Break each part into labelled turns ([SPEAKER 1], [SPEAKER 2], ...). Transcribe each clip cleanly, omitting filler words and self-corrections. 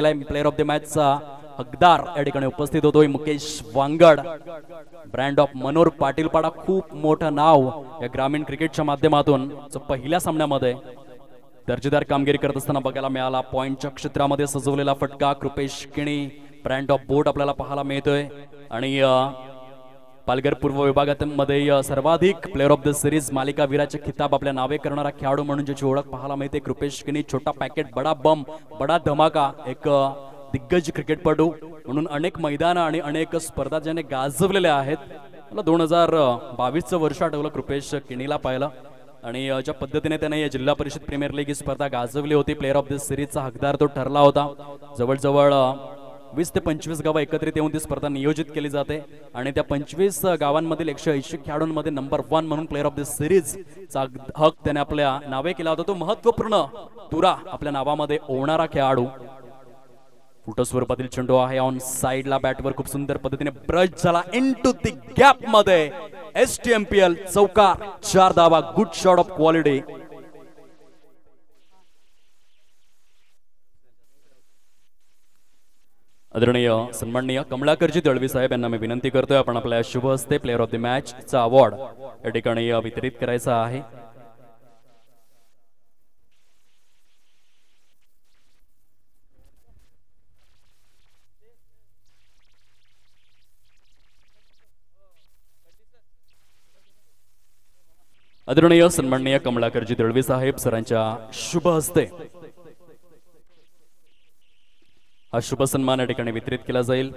[SPEAKER 1] केलाय. Player of the मॅचचा हकदार या ठिकाणी उपस्थित होतोय मुकेश वांगड. ब्रँड ऑफ मनोहर पाटीलपाडा, खूप मोठं नाव या ग्रामीण क्रिकेटच्या माध्यमातून पहिल्या सामन्यामध्ये दर्जेदार कामगिरी करत असताना बघायला मिळाला. पॉइंटच्या क्षेत्रामध्ये सजवलेला फटका कृपेश किणी ब्रँड ऑफ बोट आपल्याला पाहायला मिळतोय. आणि पालघर पूर्व विभागामध्ये सर्वाधिक प्लेअर ऑफ द सिरीज मालिका वीराचे खिताब आपल्या नावे करणारा खेळाडू म्हणून ज्याची ओळख पाहायला मिळते कृपेश किणी. छोटा पॅकेट बडा बम बडा धमाका, एक दिग्गज क्रिकेटपटू म्हणून अनेक मैदानं आणि अनेक स्पर्धा ज्याने गाजवलेल्या आहेत. मला 2022चं वर्ष आठवलं कृपेश किणीला पाहिलं आणि ज्या पद्धतीने त्याने जिल्हा परिषद प्रीमियर लीग ही स्पर्धा गाजवली होती. प्लेअर ऑफ द सिरीजचा हकदार तो ठरला होता. जवळजवळ 20 ते 25 गावं एकत्रित येऊन ती स्पर्धा नियोजित केली जाते आणि त्या 25 गावांमधील 180 खेळाडूंमध्ये नंबर 1 म्हणून प्लेअर ऑफ द सिरीजचा हक त्याने आपल्या नावे केला होता. तो महत्वपूर्ण तुरा आपल्या नावामध्ये ओढणारा खेळाडू. फुट स्वरूपातील चेंडू आहे ऑन साइडला, बॅटवर खूप सुंदर पद्धतीने ब्रश झाला इनटू द गॅप मध्ये. STMPL चौकार, 4 धावा, गुड शॉट ऑफ क्वालिटी. आदरणीय सन्माननीय कमलाकरजी दळवी साहेब यांना मी विनंती करतोय, आपण आपल्या शुभ हस्ते प्लेअर ऑफ द मॅच चा अवॉर्ड या ठिकाणी वितरित करायचा आहे. आदरणीय सन्माननीय कमलाकरजी दळवी साहेब सरांच्या शुभ हस्ते हा शुभ सन्मान या ठिकाणी वितरित केला जाईल.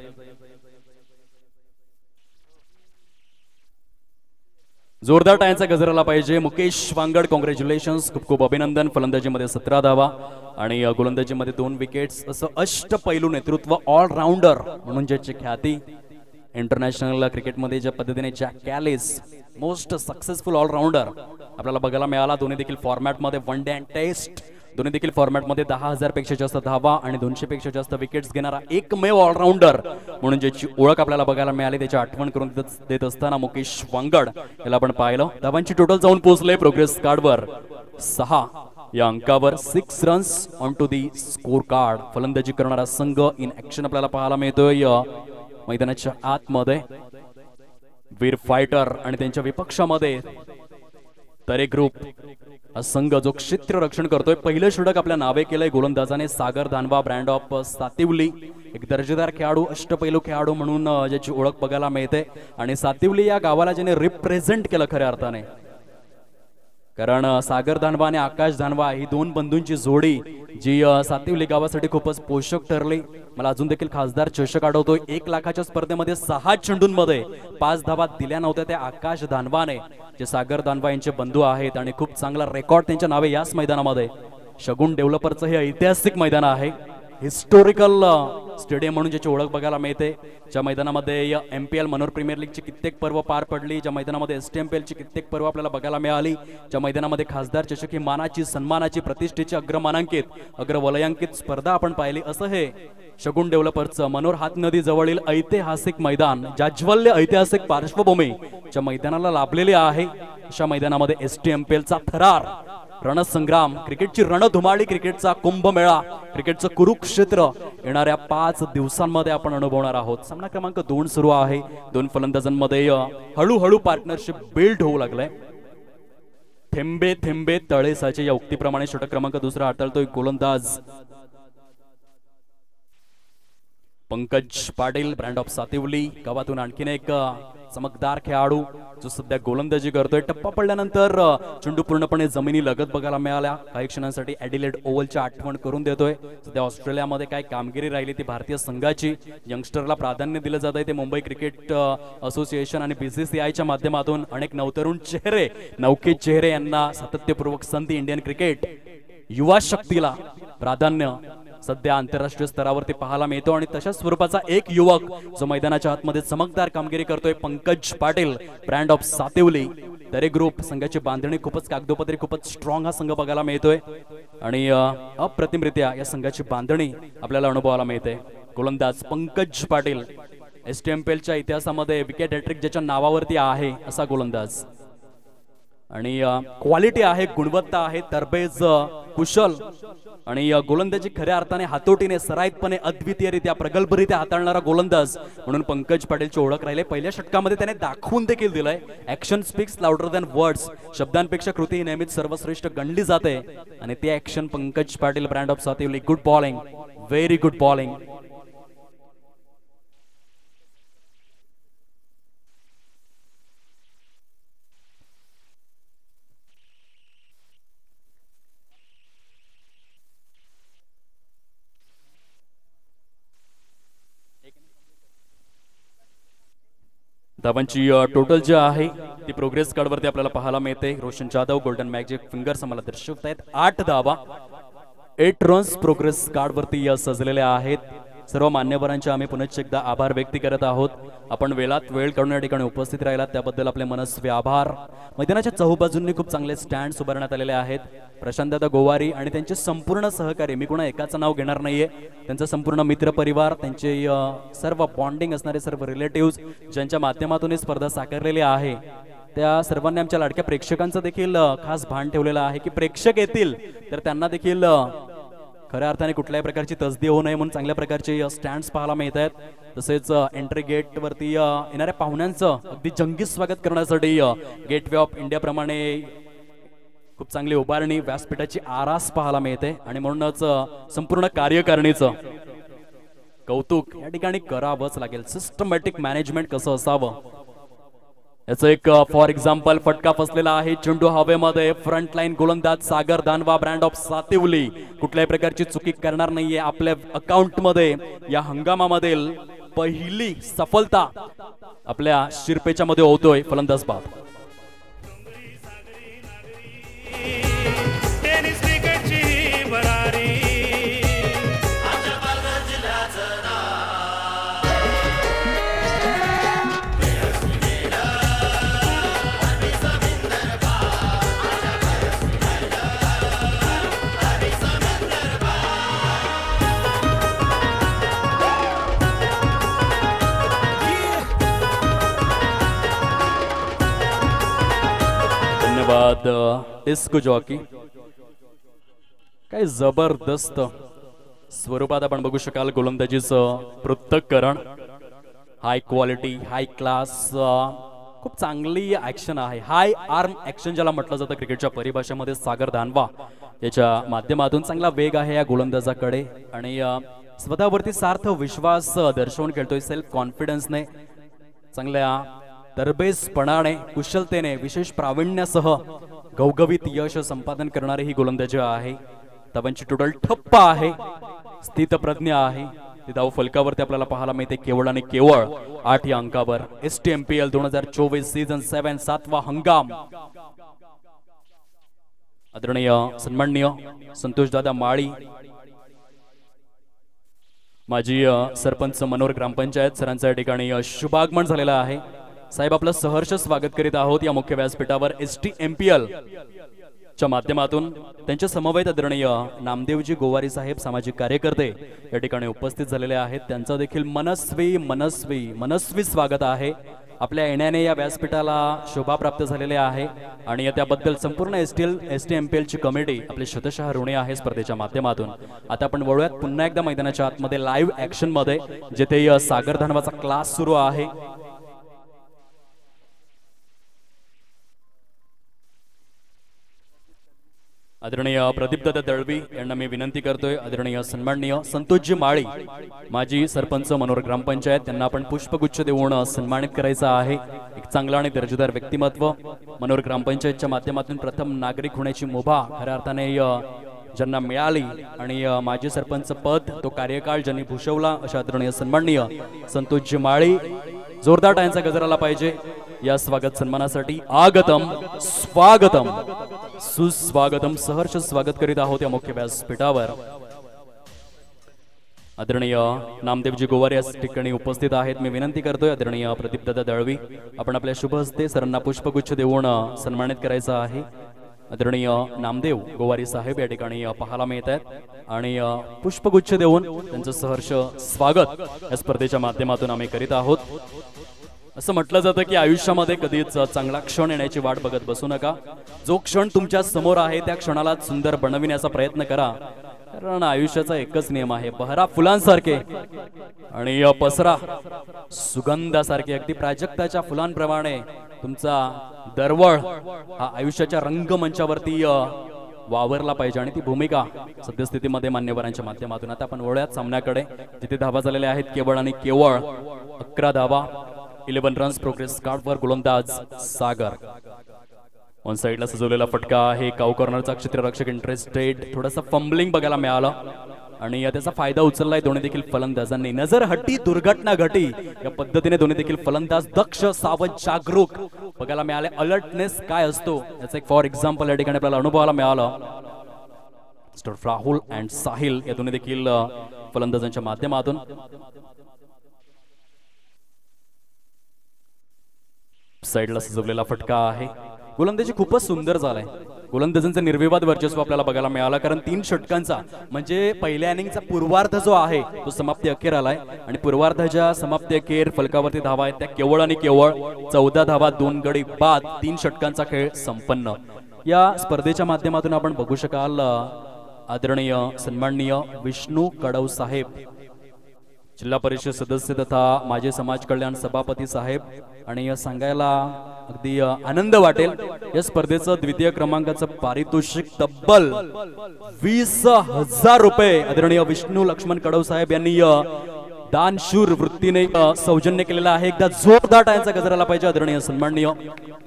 [SPEAKER 1] जोरदार टाळ्यांचा गजर आला पाहिजे. मुकेश वांगड, कॉंग्रॅच्युलेशन्स, खूप खूप अभिनंदन. फलंदाजीमध्ये 17 धावा आणि गोलंदाजीमध्ये 2 विकेट्स. असं अष्टपैलू नेतृत्व, ऑलराऊंडर म्हणून ज्याची ख्याती इंटरनॅशनल क्रिकेटमध्ये ज्या पद्धतीने jack Kallis most successful all-rounder आपल्याला बघायला मिळाला. दोन्ही देखील फॉर्मॅटमध्ये वन डे अँड टेस्ट, दोन्ही देखील फॉर्मॅटमध्ये 10,000 पेक्षा जास्त धावा आणि 200 पेक्षा जास्त विकेट्स घेणारा एकमेव ऑलराऊंडर म्हणून ज्याची ओळख आपल्याला बघायला मिळाली, त्याची आठवण करून देत असताना मुकेश वांगड याला आपण पाहिलं. धावांची टोटल जाऊन पोहोचले प्रोग्रेस कार्डवर 6 या अंकावर. 6 runs on to the scorecard. फलंदाजी करणारा संघ इन ऍक्शन आपल्याला पाहायला मिळतोय मैदानाच्या आतमध्ये. वीर फायटर आणि त्यांच्या विपक्षामध्ये तरे ग्रुप हा संघ जो क्षेत्र रक्षण करतोय. पहिलं षटक आपल्या नावे केलंय गोलंदाजाने सागर धानवा, ब्रँड ऑफ सातिवली. एक दर्जेदार खेळाडू, अष्टपैलू खेळाडू म्हणून ज्याची ओळख बघायला मिळते आणि सातिवली या गावाला ज्याने रिप्रेझेंट केलं खऱ्या अर्थाने. कारण सागर धानवा आणि आकाश धानवा ही 2 बंधूंची जोडी जी सातिवली गावासाठी खूपच पोषक ठरली. मला अजून देखील खासदार चषक आठवतोय. 1 लाखाच्या स्पर्धेमध्ये 6 चेंडूंमध्ये 5 धावा दिल्या नव्हत्या त्या आकाश धानवाने, जे सागर धानवा यांचे बंधू आहेत आणि खूप चांगला रेकॉर्ड त्यांच्या नावे याच मैदानामध्ये. शगुन डेव्हलपर्सचं हे ऐतिहासिक मैदान आहे, हिस्टोरिकल स्टेडियम म्हणून ज्याची ओळख बघायला मिळते. ज्या मैदानामध्ये MPL मनोहर प्रीमियर लीगची कित्येक पर्व पार पडली, ज्या मैदानामध्ये STMPL ची कित्येक पर्व आपल्याला बघायला मिळाली, ज्या मैदानामध्ये खासदार चषक ही मानाची, सन्मानाची, प्रतिष्ठेची अग्रमानांकित अग्रवलयांकित स्पर्धा आपण पाहिली. असं हे शगुन डेव्हलपर्सचं मनोहर हातनदी जवळील ऐतिहासिक मैदान, जाज्वल्य ऐतिहासिक पार्श्वभूमी ज्या मैदानाला लाभलेली आहे. अशा मैदानामध्ये STMPL चा थरार रणसंग्राम, क्रिकेटची रणधुमाळी, क्रिकेटचा कुंभमेळा, क्रिकेटचं कुरुक्षेत्र येणाऱ्या 5 दिवसांमध्ये आपण अनुभवणार आहोत. सामना क्रमांक 2 सुरू आहे. 2 फलंदाजांमध्ये हळूहळू पार्टनरशिप बिल्ड होऊ लागलंय. थेंबे थेंबे तळे साचे या उक्तीप्रमाणे षटक क्रमांक 2 हाताळतोय गोलंदाज पंकज पाटील, ब्रँड ऑफ सातिवली गावातून. आणखीन एक चमकदार खेळाडू जो सध्या गोलंदाजी करतोय. टप्पा पडल्यानंतर चेंडू पूर्णपणे जमिनी लगत बघायला मिळाल्या. काही क्षणांसाठी ॲडिलेड ओव्हलची आठवण करून देतोय. सध्या ऑस्ट्रेलियामध्ये काय कामगिरी राहिली ती भारतीय संघाची. यंगस्टरला प्राधान्य दिलं जात आहे ते मुंबई क्रिकेट असोसिएशन आणि BCCIच्या माध्यमातून. अनेक नवतरुण चेहरे, नौके चेहरे यांना सातत्यपूर्वक संधी. इंडियन क्रिकेट युवा शक्तीला प्राधान्य सध्या आंतरराष्ट्रीय स्तरावरती पाहायला मिळतो आणि तशा स्वरूपाचा एक युवक जो मैदानाच्या आतमध्ये चमकदार कामगिरी करतोय पंकज पाटील, ब्रँड ऑफ सातिवली. तरे ग्रुप संघाची बांधणी खूपच कागदोपत्री खूपच स्ट्रॉंग हा संघ बघायला मिळतोय आणि अप्रतिमरित्या या संघाची बांधणी आपल्याला अनुभवायला मिळते. गोलंदाज पंकज पाटील STMPLच्या इतिहासामध्ये विकेट हॅट्रिक ज्याच्या नावावरती आहे असा गोलंदाज. आणि क्वालिटी आहे, गुणवत्ता आहे, तरबेज कुशल आणि गोलंदाजी खऱ्या अर्थाने हातोटीने सराईतपणे अद्वितीयरित्या प्रगल्भरित्या हाताळणारा गोलंदाज म्हणून पंकज पाटीलची ओळख राहिली. पहिल्या षटकामध्ये त्याने दाखवून देखील दिलंय. Action speaks louder than words. शब्दांपेक्षा कृती ही नेहमीच सर्वश्रेष्ठ गणली जाते आणि ते action Pankaj Patil brand of Sativali. Good bowling, very good bowling. धावांची टोटल जी आहे ती प्रोग्रेस कार्ड वरती आपल्याला पाहायला मिळते. Roshan Jadhav golden magic fingers आम्हाला दर्शवत आहेत. 8 धावा, 8 रन्स प्रोग्रेस कार्ड वरती सजलेल्या आहेत. सर्व मान्यवरांचे आम्ही पुनश्च एकदा आभार व्यक्त करत आहोत. आपण वेळात वेळ काढून या ठिकाणी उपस्थित राहिलात त्याबद्दल आपले मनस्वी आभार. मैदानाच्या चहूबाजूंनी खूप चांगले स्टँड उभारण्यात आलेले आहेत. प्रशांतदादा गोवारी आणि त्यांचे संपूर्ण सहकारी, मी कोणा एकाचं नाव घेणार नाहीये, त्यांचा संपूर्ण मित्र परिवार, त्यांचे सर्व बॉन्डिंग असणारे सर्व रिलेटिव्ह ज्यांच्या माध्यमातून ही स्पर्धा साकारलेली आहे, त्या सर्वांनी आमच्या लाडक्या प्रेक्षकांचं देखील खास भान ठेवलेलं आहे की प्रेक्षक येतील तर त्यांना देखील खऱ्या अर्थाने कुठल्याही प्रकारची तसदी होऊ नये म्हणून चांगल्या प्रकारचे स्टँड्स पाहायला मिळत आहेत. तसेच एंट्री गेट वरती येणाऱ्या पाहुण्यांचं अगदी जंगी स्वागत करण्यासाठी गेटवे ऑफ इंडिया प्रमाणे खूप चांगली उभारणी, व्यासपीठाची आरास पाहायला मिळते आणि म्हणूनच संपूर्ण कार्यकारिणीचं कौतुक या ठिकाणी करावंच लागेल. सिस्टमॅटिक मॅनेजमेंट कसं असावं याचं एक फॉर एक्झाम्पल फटका फसलेला आहे. चेंडू हवेमध्ये, फ्रंटलाईन गोलंदाज सागर दानवा ब्रँड ऑफ सातिवली कुठल्याही प्रकारची चुकी करणार नाहीये. आपल्या अकाउंट मध्ये या हंगामामधील पहिली सफलता आपल्या शिरपेच्या मध्ये होतोय फलंदाज बाद. धन्यवाद डिस्को जॉकी. काय जबरदस्त स्वरूपात आपण बघू शकाल गोलंदाजीचं पृथक्करण. हाय क्वालिटी, हाय क्लास, खूप चांगली ऍक्शन आहे. हाय आर्म ऍक्शन ज्याला म्हटलं जातं क्रिकेटच्या परिभाषेमध्ये. सागर दानवा याच्या माध्यमातून चांगला वेग आहे या गोलंदाजाकडे आणि स्वतःवरती सार्थ विश्वास दर्शवून खेळतोय. सेल्फ कॉन्फिडन्सने, चांगल्या तरबेजपणाने, कुशलतेने, विशेष प्रावीण्यासह घवघवीत यश संपादन करणारी ही गोलंदाजी आहे. धावांची टोटल ठप्प आहे, स्थितप्रज्ञ आहे. ती धाव फलकावरती आपल्याला पाहायला मिळते केवळ आणि केवळ 8 या अंकावर. STMPL 2024 सीझन 7 7वा हंगाम. आदरणीय सन्माननीय संतोष दादा माळी, माजी सरपंच मनोर ग्रामपंचायत सरांच्या या ठिकाणी शुभागमन झालेलं आहे. साहेब आपलं सहर्ष स्वागत करीत आहोत या मुख्य व्यासपीठावर. STMPL च्या माध्यमातून त्यांच्या समवेत आदरणीय नामदेवजी गोवारी साहेब सामाजिक कार्यकर्ते या ठिकाणी उपस्थित झालेले आहेत. त्यांचं देखील मनस्वी मनस्वी मनस्वी स्वागत आहे. आपल्या येण्याने या व्यासपीठाला शोभा प्राप्त झालेले आहे आणि त्याबद्दल संपूर्ण STMPL ची कमिटी आपली शतशः ऋणी आहे स्पर्धेच्या माध्यमातून. आता आपण वळूयात पुन्हा एकदा मैदानाच्या आतमध्ये लाईव्ह ऍक्शन मध्ये, जिथे सागर धनवाचा क्लास सुरू आहे. आदरणीय प्रदीपदादा दळवी यांना मी विनंती करतोय. आदरणीय सन्माननीय संतोषजी माळी, माजी सरपंच मनोर ग्रामपंचायत, त्यांना आपण पुष्पगुच्छ देऊन सन्मानित करायचा आहे. एक चांगला आणि दर्जेदार व्यक्तिमत्व, मनोर ग्रामपंचायतच्या माध्यमातून प्रथम नागरिक होण्याची मुभा खऱ्या अर्थाने ज्यांना मिळाली आणि माजी सरपंच पद तो कार्यकाळ ज्यांनी भूषवला अशा आदरणीय सन्माननीय संतोषजी माळी. जोरदार टाळ्यांचा गजर आला पाहिजे या स्वागत सन्मानासाठी. आगतम, स्वागतम, सुस्वागतम, सहर्ष स्वागत करीत आहोत या मुख्य व्यासपीठावर. आदरणीय नामदेवजी गोवारी या ठिकाणी उपस्थित आहेत. मी विनंती करतोय आदरणीय प्रदीपदादा दळवी, आपण आपल्या शुभ हस्ते सरांना पुष्पगुच्छ देऊन सन्मानित करायचं आहे. आदरणीय नामदेव गोवारी साहेब या ठिकाणी पाहायला मिळत आहेत आणि पुष्पगुच्छ देऊन त्यांचं सहर्ष स्वागत या स्पर्धेच्या माध्यमातून आम्ही करीत आहोत. असं म्हटलं जातं की आयुष्यामध्ये कधीच चांगला क्षण येण्याची वाट बघत बसू नका. जो क्षण तुमच्या समोर आहे त्या क्षणाला सुंदर बनविण्याचा प्रयत्न करा. कारण आयुष्याचा एकच नियम आहे, बहरा फुलांसारखे आणि पसरा सुगंधासारखे. अगदी प्राजक्ताच्या फुलांप्रमाणे तुमचा दरवळ हा आयुष्याच्या रंगमंचावरती वावरला पाहिजे आणि ती भूमिका सद्यस्थितीमध्ये मान्यवरांच्या माध्यमातून. आता आपण वळूयात सामन्याकडे, जिथे धावा झालेल्या आहेत केवळ आणि केवळ 11 धावा. 11 रन्स प्रोग्रेस कार्डवर गोलंदाज सागर. ऑन साइडला सजवलेला फटका आहे काऊ कॉर्नरचा. क्षेत्ररक्षक इंटरेस्टेड, थोडासा फंबलिंग बघायला मिळालं आणि त्याचा फायदा उचललाय दोन्ही देखील फलंदाजांनी. नजर हट्टी दुर्घटना घटी या पद्धतीने दोन्ही देखील फलंदाज दक्ष, सावध, जागरूक बघायला मिळाले. अलर्टनेस काय असतो याचा एक फॉर एक्झाम्पल या ठिकाणी आपल्याला अनुभवायला मिळालं. राहुल अँड साहिल या दोन्ही देखील फलंदाजांच्या माध्यमातून. साइडला सजवलेला फटका आहे. गोलंदाजी खूपच सुंदर झालाय. गोलंदाजांचं निर्विवाद वर्चस्व आपल्याला बघायला मिळालं, कारण 3 षटकांचा म्हणजे पहिल्या इनिंगचा पूर्वार्ध जो आहे तो समाप्ती अखेर आलाय आणि पूर्वार्धाच्या समाप्ती अखेर फलकावरती धावा आहेत त्या केवळ आणि केवळ 14 धावा, 2 गडी बाद. 3 षटकांचा खेळ संपन्न. या स्पर्धेच्या माध्यमातून आपण बघू शकाल आदरणीय सन्माननीय विष्णू कडव साहेब, जिल्हा परिषद सदस्य तथा माजी समाज कल्याण सभापती साहेब. आणि सांगायला अगदी आनंद वाटेल, या स्पर्धेचं द्वितीय क्रमांकाचं पारितोषिक तब्बल 20,000 रुपये आदरणीय विष्णू लक्ष्मण कडव साहेब यांनी दानशूर वृत्तीने सौजन्य केलेला आहे. एकदा जोरदार टाळ्यांचा गजर आला पाहिजे आदरणीय सन्माननीय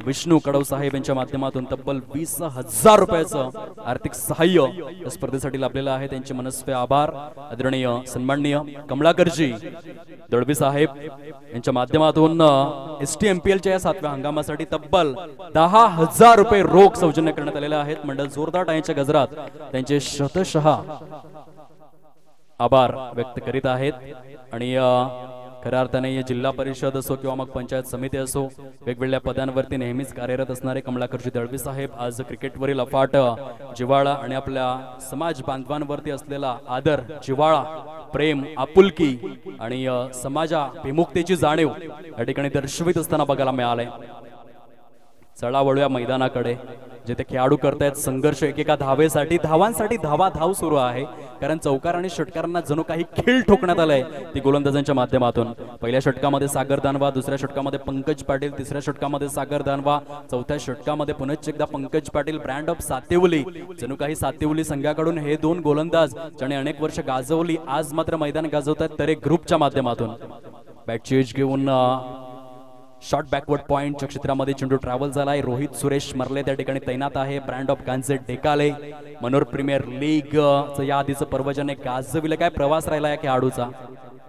[SPEAKER 1] विष्णू कडव साहेब यांच्या माध्यमातून. तब्बल 20,000 रुपयाचं आर्थिक सहाय्य या स्पर्धेसाठी लाभलेलं आहे. त्यांचे मनस्वी आभार आदरणीय सन्माननीय कमलाकरजी दळवी साहेब यांच्या माध्यमातून. STMPLच्या या 7व्या हंगामासाठी तब्बल 10,000 रुपये रोख सौजन्य करण्यात आलेले आहेत. मंडळ जोरदार टाळ्यांच्या गजरात त्यांचे शतशः आभार व्यक्त करीत आहेत. आणि खऱ्या अर्थाने जिल्हा परिषद असो किंवा मग पंचायत समिती असो, वेगवेगळ्या पदांवरती नेहमीच कार्यरत असणारे कमलाकरजी दळवी साहेब आज क्रिकेटवरील अफाट जिव्हाळा आणि आपल्या समाज बांधवांवरती असलेला आदर, जिव्हाळा, प्रेम, आपुलकी आणि समाजाभिमुखतेची जाणीव या ठिकाणी दर्शवित असताना बघायला मिळालंय. चला वळूया मैदानाकडे, जिथे खेळाडू करतायत संघर्ष एकेका धावेसाठी. धावांसाठी धाव सुरू आहे, कारण चौकार आणि षटकारांना जणू काही खीळ ठोकण्यात आलाय ती गोलंदाजांच्या माध्यमातून. पहिल्या षटकामध्ये सागर दानवा, दुसऱ्या षटकामध्ये पंकज पाटील, तिसऱ्या षटकामध्ये सागर दानवा, चौथ्या षटकामध्ये पुनश्च एकदा पंकज पाटील. ब्रँड ऑफ सातेवली, जणू काही सातेवली संघाकडून हे 2 गोलंदाज ज्याने अनेक वर्ष गाजवली आज मात्र मैदान गाजवतात तरे ग्रुपच्या माध्यमातून. बॅटची एज घेऊन शॉर्ट बॅकवर्ड पॉइंटच्या क्षेत्रामध्ये चेंडू ट्रॅव्हल झालाय. रोहित सुरेश मरले त्या ठिकाणी तैनात आहे. ब्रँड ऑफ गांजे ढेकाले. मनोर प्रीमियर लीग या आधीचं पर्वजाने गाजविलं. काय प्रवास राहिला या खेळाडूचा.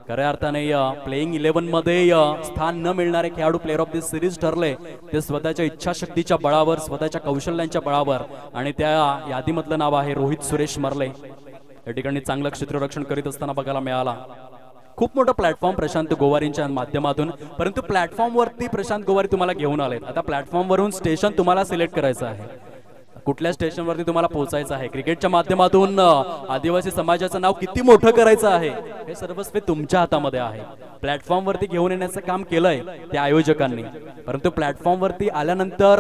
[SPEAKER 1] खऱ्या अर्थाने प्लेइंग 11 मध्ये स्थान न मिळणारे खेळाडू प्लेअर ऑफ द सिरीज ठरले ते स्वतःच्या इच्छाशक्तीच्या बळावर, स्वतःच्या कौशल्यांच्या बळावर. आणि त्या यादीमधलं नाव आहे रोहित सुरेश मरले. या ठिकाणी चांगलं क्षेत्ररक्षण करीत असताना बघायला मिळाला. खूप मोठा प्लॅटफॉर्म प्रशांत गोवारींच्या माध्यमातून, परंतु प्लॅटफॉर्मवरती प्रशांत गोवारी तुम्हाला घेऊन आलेत. आता प्लॅटफॉर्मवरून स्टेशन तुम्हाला सिलेक्ट करायचं आहे, कुठल्या स्टेशनवरती तुम्हाला पोहोचायचं आहे. क्रिकेटच्या माध्यमातून आदिवासी समाजाचं नाव किती मोठं करायचं आहे हे सर्वस्व तुमच्या हातामध्ये आहे. प्लॅटफॉर्मवरती घेऊन येण्याचं काम केलंय त्या आयोजकांनी, परंतु प्लॅटफॉर्मवरती आल्यानंतर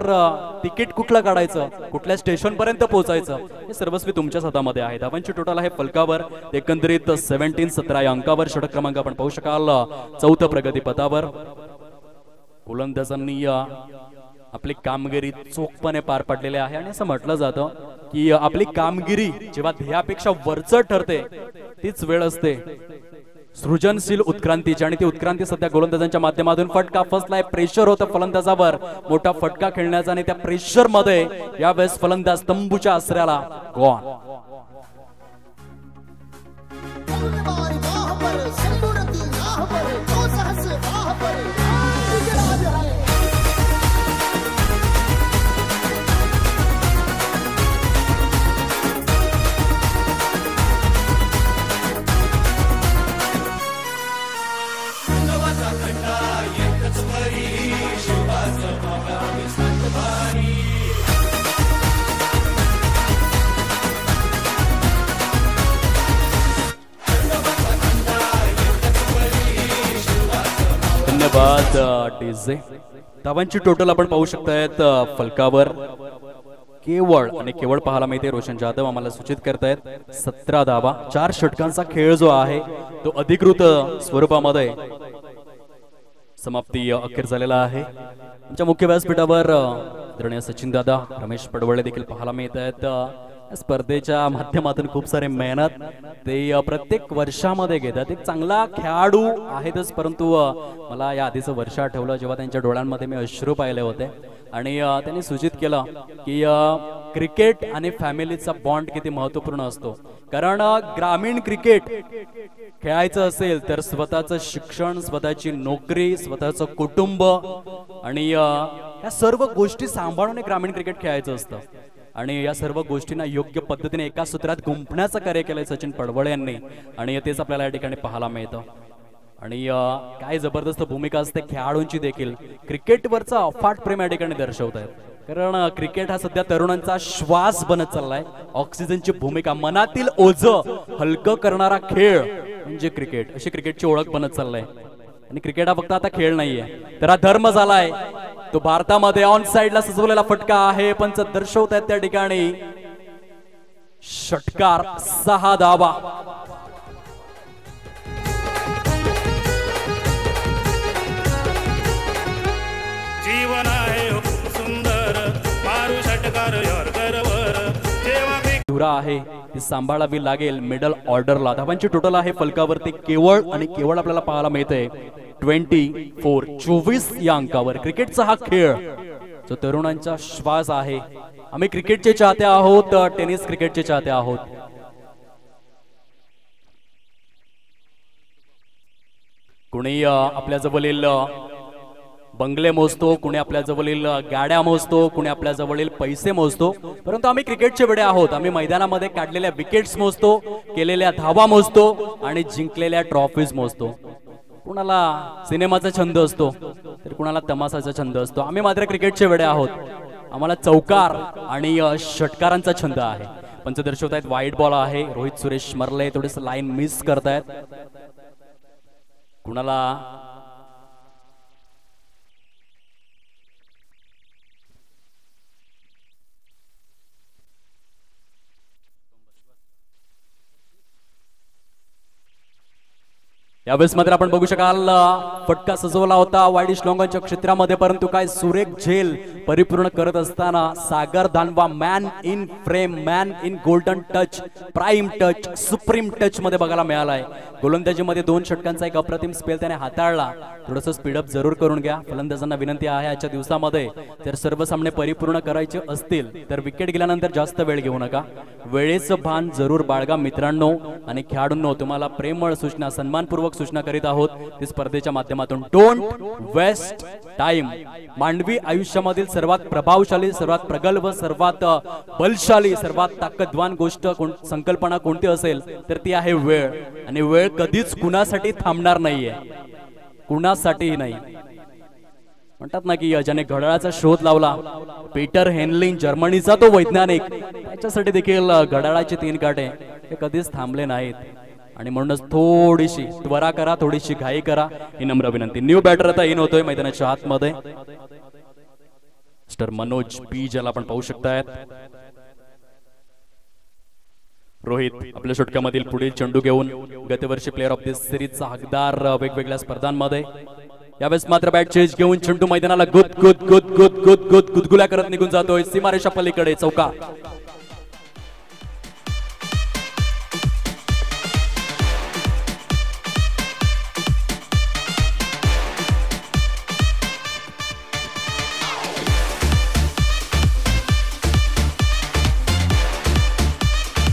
[SPEAKER 1] तिकीट कुठलं काढायचं, कुठल्या स्टेशन पर्यंत पोहोचायचं हे सर्वस्व तुमच्याच हातामध्ये आहे. धावांची टोटल आहे फलकावर एकंदरीत 17-17 या अंकावर. षटक क्रमांक आपण पाहू शकाल 4थं प्रगती पथावर. गोलंदाजांनी आपली कामगिरी चोखपणे पार पाडलेली आहे. आणि असं म्हटलं जातं की आपली कामगिरी जेव्हा ध्येयापेक्षा वरचढ ठरते तीच वेळ असते सृजनशील उत्क्रांतीची. आणि ती उत्क्रांती सध्या गोलंदाजांच्या माध्यमातून. फटका फसलाय, प्रेशर होतं फलंदाजावर, मोठा फटका खेळण्याचा. आणि त्या प्रेशर मध्ये यावेळेस फलंदाज तंबूच्या आसऱ्याला गॉन. धन्यवाद डीजे. धावांची टोटल आपण पाहू शकतायत फलकावर केवळ आणि केवळ पाहायला मिळते. रोशन जाधव आम्हाला सूचित करतायत 17 धावा. 4 षटकांचा खेळ जो आहे तो अधिकृत स्वरूपामध्ये समाप्ती अखेर झालेला आहे. आमच्या मुख्य व्यासपीठावर आदरणीय सचिन दादा, रमेश पडवळे देखील पाहायला मिळत आहेत. स्पर्धेच्या माध्यमातून खूप सारे मेहनत ते प्रत्येक वर्षामध्ये घेतात. एक चांगला खेळाडू आहेतच, परंतु मला या आधीचं वर्ष आठवलं जेव्हा त्यांच्या डोळ्यांमध्ये मी अश्रू पाहिले होते आणि त्यांनी सूचित केलं की क्रिकेट आणि फॅमिलीचा बॉन्ड किती महत्त्वपूर्ण असतो. कारण ग्रामीण क्रिकेट खेळायचं असेल तर स्वतःचं शिक्षण, स्वतःची नोकरी, स्वतःचं कुटुंब आणि या सर्व गोष्टी सांभाळून ग्रामीण क्रिकेट खेळायचं असतं. आणि या सर्व गोष्टींना योग्य पद्धतीने एका सूत्रात गुंफण्याचं कार्य केलंय सचिन पडवळे यांनी आणि तेच आपल्याला या ठिकाणी पाहायला मिळतं. आणि काय जबरदस्त भूमिका असते खेळाडूंची देखील. क्रिकेटवरचा अफाट प्रेम या ठिकाणी दर्शवत आहेत. कारण क्रिकेट हा सध्या तरुणांचा श्वास बनत चाललाय. ऑक्सिजनची भूमिका, मनातील ओझं हलकं करणारा खेळ म्हणजे क्रिकेट, अशी क्रिकेटची ओळख बनत चाललाय. आणि क्रिकेट हा फक्त आता खेळ नाहीये तर हा धर्म झालाय. तो भारतामध्ये ऑन साइडला सजवलेला फटका आहे. पंच दर्शवत आहेत त्या ठिकाणी षटकार 6 धावा.
[SPEAKER 2] जीवन आहे सुंदर मारू षटकार
[SPEAKER 1] धुरा आहे ती सांभाळावी लागेल मिडल ऑर्डरला. धावांची टोटल आहे फलकावरती केवळ आणि केवळ आपल्याला पाहायला मिळते 24 या अंकावर. क्रिकेटचा हा खेळ जो तरुणांचा श्वास आहे. आम्ही क्रिकेटचे चाहते आहोत, टेनिस क्रिकेटचे चाहते आहोत. कुणी आपल्या जवळील बंगले मोजतो, कुणी आपल्या जवळील गाड्या मोजतो, कुणी आपल्या जवळील पैसे मोजतो, परंतु आम्ही क्रिकेटचे वेडे आहोत. आम्ही मैदानामध्ये काढलेल्या विकेट्स मोजतो, केलेल्या धावा मोजतो आणि जिंकलेल्या ट्रॉफीज मोजतो. कुणाला सिनेमाचा छंद असतो तर कुणाला तमाशाचा छंद असतो. आम्ही मात्र क्रिकेटचे वेडे आहोत. आम्हाला चौकार आणि षटकारांचा छंद आहे. पंच दर्शवतायत वाईट बॉल आहे. रोहित सुरेश मरले थोडेस लाईन मिस करतायत. कुणाला यावेळेस मात्र आपण बघू शकाल फटका सजवला होता वाईडिश लॉंगॉनच्या क्षेत्रामध्ये, परंतु काय सुरेख झेल परिपूर्ण करत असताना Sagar Danwa man in frame, man in golden touch, prime touch, supreme touch मध्ये बघायला मिळालाय. गोलंदाजीमध्ये 2 षटकांचा एक अप्रतिम स्पेल त्याने हाताळला. थोडंसं स्पीडअप जरूर करून घ्या. फलंदाजांना विनंती आहे आजच्या दिवसामध्ये जर सर्व सामने परिपूर्ण करायचे असतील तर विकेट गेल्यानंतर जास्त वेळ घेऊ नका. वेळेचं भान जरूर बाळगा मित्रांनो. आणि खेळाडूंनो, तुम्हाला प्रेमळ सूचना, सन्मानपूर्वक सूचना करीत आहोत ती स्पर्धेच्या माध्यमातून. Don't waste time. मानवी आयुष्यामधील सर्वात प्रभावशाली, सर्वात प्रगल्भ, सर्वात बलशाली, सर्वात ताकदवान गोष्ट संकल्पना कोणती असेल तर ती आहे वेळ. आणि वेळ कधीच कुणासाठी थांबणार नाहीये, कुणासाठीही नाही. म्हणतात ना की ज्याने घड्याळाचा शोध लावला, पीटर हेनलिन, जर्मनीचा तो वैज्ञानिक, त्याच्यासाठी देखील घड्याळाचे 3 काटे हे कधीच थांबले नाहीत. आणि म्हणूनच थोडीशी त्वरा करा, थोडीशी घाई करा, ही नम्र विनंती. न्यू बॅटर आता इन होतोय मैदानाच्या आतमध्ये. मिस्टर मनोज पी ज्याला आपण पाहू शकतायत. रोहित आपल्या षटकामधील पुढील चेंडू घेऊन गतवर्षी प्लेअर ऑफ द सिरीजचा हकदार वेगवेगळ्या स्पर्धांमध्ये. यावेळेस मात्र बॅट चेंज घेऊन चेंडू मैदानाला गुदगुल्या करत निघून जातोय सीमारेषा पलीकडे. चौका.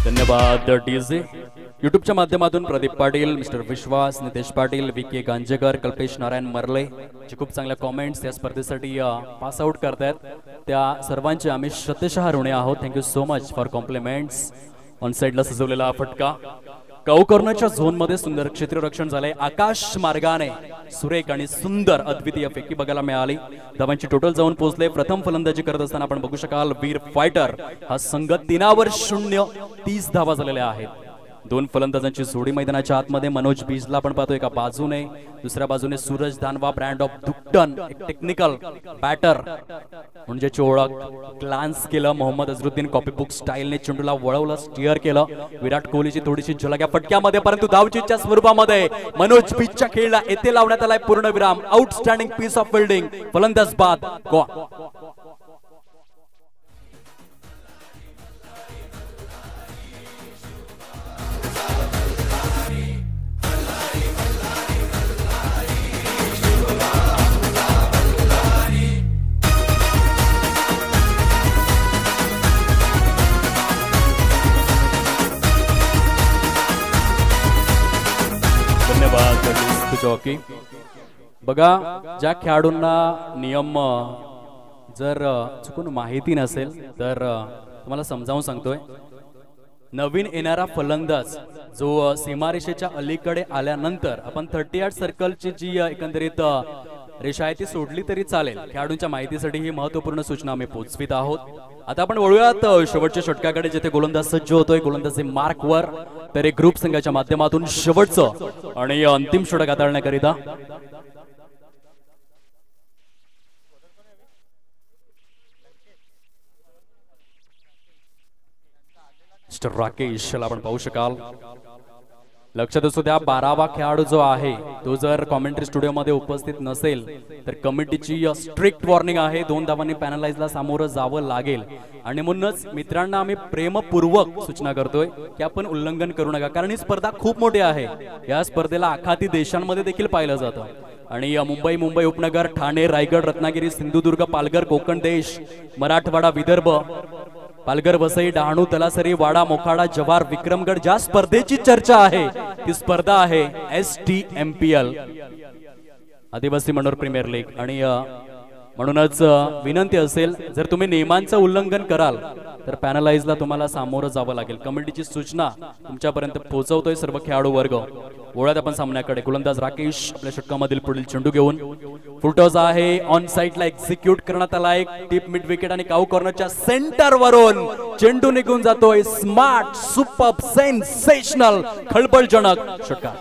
[SPEAKER 1] धन्यवाद डीजे. युट्यूबच्या माध्यमातून प्रदीप पाटील, मिस्टर विश्वास, नितेश पाटील, विके गांजेकर, कल्पेश नारायण मरले जे खूप चांगल्या कॉमेंट्स या स्पर्धेसाठी पास आउट करतायत, त्या सर्वांचे आम्ही श्रद्धेशः ऋणी आहोत. Thank you so much for compliments. On साइडला सजवलेला फटका कॉर्नरच्या झोन मध्ये सुंदर क्षेत्ररक्षण झाले. आकाश मार्गाने सुरेख आणि सुंदर अद्वितीय फेकी बघायला मिळाली. धावांची टोटल जाऊन पोहोचले. प्रथम फलंदाजी करत असताना आपण बघू शकाल वीर फायटर हा संघ 3 वर 0 30 धावा झालेल्या आहेत. दोन फलंदाजांची जोडी मैदानाच्या आतमध्ये मनोज बीजला आपण पाहतो एका बाजूने, दुसऱ्या बाजूने सूरज धानवा ब्रँड ऑफ दुकटन, एक टेक्निकल बॅटर म्हणजे ओळख ग्लान्स केलं. मोहम्मद अझरुद्दीन कॉपीबुक स्टाईलने चेंडूला वळवलं, स्टिअर केलं. विराट कोहलीची थोडीशी झलक या फटक्यामध्ये, परंतु धावचीच्या स्वरूपामध्ये मनोज बीजच्या खेळला येथे लावण्यात आलाय पूर्णविराम. आउटस्टँडिंग पीस ऑफ फिल्डिंग, फलंदाज बाद, गोवा. जॉकी बघा, ज्या खेळाडूंना नियम जर चुकून माहिती नसेल तर तुम्हाला समजावून सांगतोय. नवीन येणारा फलंदाज जो सीमारेषेच्या अलीकडे आल्यानंतर आपण 38 सर्कलची जी एकंदरीत रेषा आहे ती सोडली तरी चालेल. खेळाडूंच्या माहितीसाठी ही महत्वपूर्ण सूचना आम्ही पोहोचवित आहोत. आता आपण वळूयात शेवटच्या षटकाकडे, जिथे गोलंदाज सज्ज होतोय. गोलंदाजी मार्क वर तर एक ग्रुप संघाच्या माध्यमातून शेवटचं आणि अंतिम षटक हाताळण्याकरिता मिस्टर राकेशला आपण पाहू शकाल. लक्षात असू द्या, 12वा खेळाडू जो आहे तो जर कॉमेंट्री स्टुडिओमध्ये उपस्थित नसेल तर कमिटीची स्ट्रिक्ट वॉर्निंग आहे. 2 धावांनी पॅनलाइजला सामोरं जावं लागेल. आणि म्हणूनच मित्रांना आम्ही प्रेमपूर्वक सूचना करतोय की आपण उल्लंघन करू नका, कारण ही स्पर्धा खूप मोठी आहे. या स्पर्धेला आखाती देशांमध्ये देखील पाहिलं जातं. आणि मुंबई उपनगर, ठाणे, रायगड, रत्नागिरी, सिंधुदुर्ग, पालघर, कोकण देश, मराठवाडा, विदर्भ, पालघर, वसई, डहाणू, तलासरी, वाडा, मोखाडा, जव्हार, विक्रमगड, ज्या स्पर्धेची चर्चा आहे ती स्पर्धा आहे STMPL, आदिवासी मनोर प्रीमियर लीग. आणि म्हणूनच विनंती असेल, जर तुम्ही नियमांचं उल्लंघन कराल तर पॅनलाइजला तुम्हाला सामोरं जावं लागेल. कमिटीची सूचना तुमच्यापर्यंत पोहोचवतोय सर्व खेळाडू वर्ग. ओळ्यात आपण सामन्याकडे. गोलंदाज राकेश आपल्या षटकामधील पुढील चेंडू घेऊन फुलटॉस आहे, ऑन साइडला एक्झिक्यूट करण्यात आला. एक टीप मिड विकेट आणि काऊ कॉर्नरच्या सेंटर वरून चेंडू निघून जातोय. स्मार्ट, सुपर्ब, सेन्सेशनल, खळबळजनक षटकार.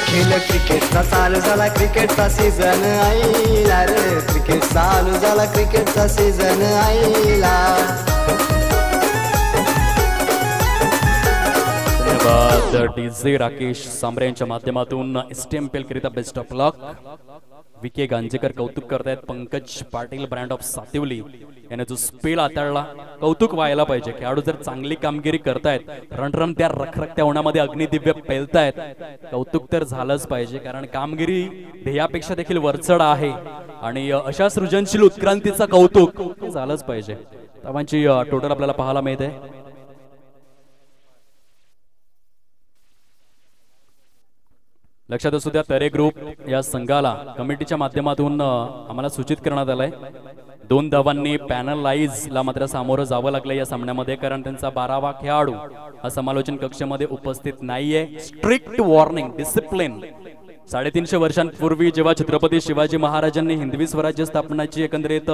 [SPEAKER 3] खेळ क्रिकेटचा चालू झाला, क्रिकेटचा सीझन आईला रे, क्रिकेट चालू झाला, क्रिकेटचा सीझन आईला.
[SPEAKER 1] धन्यवाद डीजे राकेश सांबरे यांच्या माध्यमातून STMPL करिता बेस्ट ऑफ लक. विके गांजेकर कौतुक करतायत. पंकज पाटील ब्रँड ऑफ सातिवली याने जो स्पेल हाताळला, कौतुक व्हायला पाहिजे. खेळाडू जर चांगली कामगिरी करतायत, रण त्या रखरखत्या उन्हामध्ये अग्निदिव्य पेलतायत, कौतुक तर झालंच पाहिजे, कारण कामगिरी ध्येयापेक्षा देखील वरचढ आहे. आणि अशा सृजनशील उत्क्रांतीचा कौतुक झालंच पाहिजे. धावांची टोटल आपल्याला पाहायला मिळते. लक्षात असू द्या, तरे ग्रुप या संघाला कमिटीच्या माध्यमातून आम्हाला सूचित करण्यात आलंय 2 धावांनी पॅनलाइजला मात्र सामोरं जावं लागलं या सामन्यामध्ये, कारण त्यांचा 12वा खेळाडू हा समालोचन कक्षामध्ये उपस्थित नाहीये. Strict warning, discipline. 350 वर्षांपूर्वी जेव्हा छत्रपती शिवाजी महाराजांनी हिंदवी स्वराज्य स्थापनाची एकंदरीत